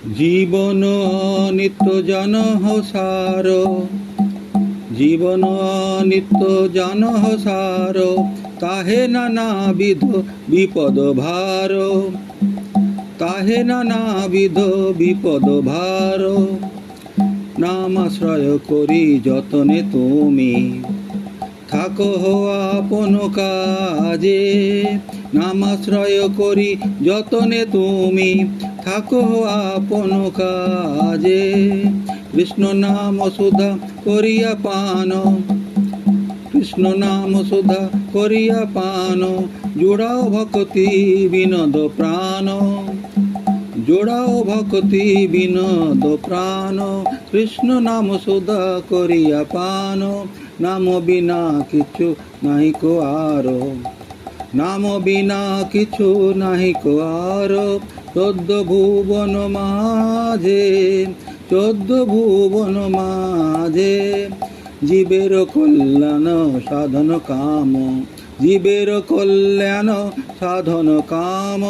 জীবন নিত্য জানহ সার, জীবন নিত্য জানহ সার, তাহে নানাবিধ বিপদ ভার, তাহে নানাবিধ বিপদ ভার। নামাশ্রয় করি যতনে তুমি, থাকো আপন কাজে। নামাশ্রয় করি যতনে তুমি, থাকো আপন কাজে। কৃষ্ণ নাম সুধা করিয়া পান, কৃষ্ণ নাম সুধা করিয়া পান, জোড়াও ভক্তি বিনোদ প্রাণ, জোড়াও ভক্তি বিনোদ প্রাণ। কৃষ্ণ নাম সুধা করিয়া পান, নাম বিনা কিছু নাহি কো আর, নাম বিনা কিছু নাহি কো আর। 14 ভুবন মাঝে, 14 ভুবন মাঝে, জীবের কল্যাণ সাধন কাম, জীবের কল্যাণ সাধন কাম।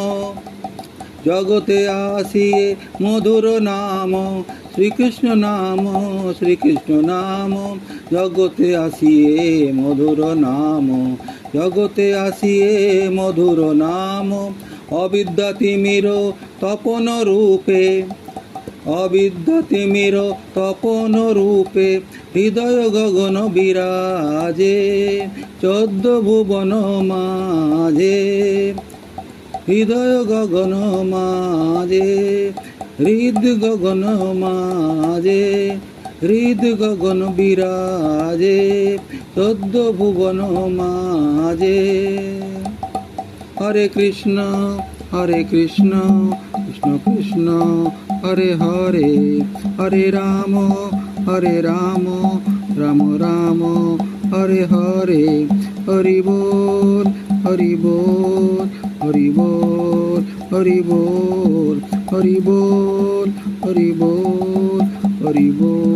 জগতে আসিয়ে মধুর নাম, শ্রীকৃষ্ণ নাম, শ্রীকৃষ্ণ নাম। জগতে আসিয়ে মধুর নাম, জগতে আসিয়ে মধুর নাম। অবিদ্যা তিমির তপন রূপে, অবিদ্যা তিমির তপন রূপে, হৃদয় গগন বিরাজে। 14 ভুবন মাঝে, হৃদয় গগন মাঝে, হৃদ গগন মাঝে, হৃদ গগন বিরাজে। 14 ভুবন মাঝে। হরে কৃষ্ণ, হরে কৃষ্ণ, কৃষ্ণ কৃষ্ণ হরে হরে, হরে রাম, হরে রাম, রাম রাম হরে হরে। হরি বল, হরি বল, হরি বল, হরি বল, হরি বল, হরি বল, হরি বল।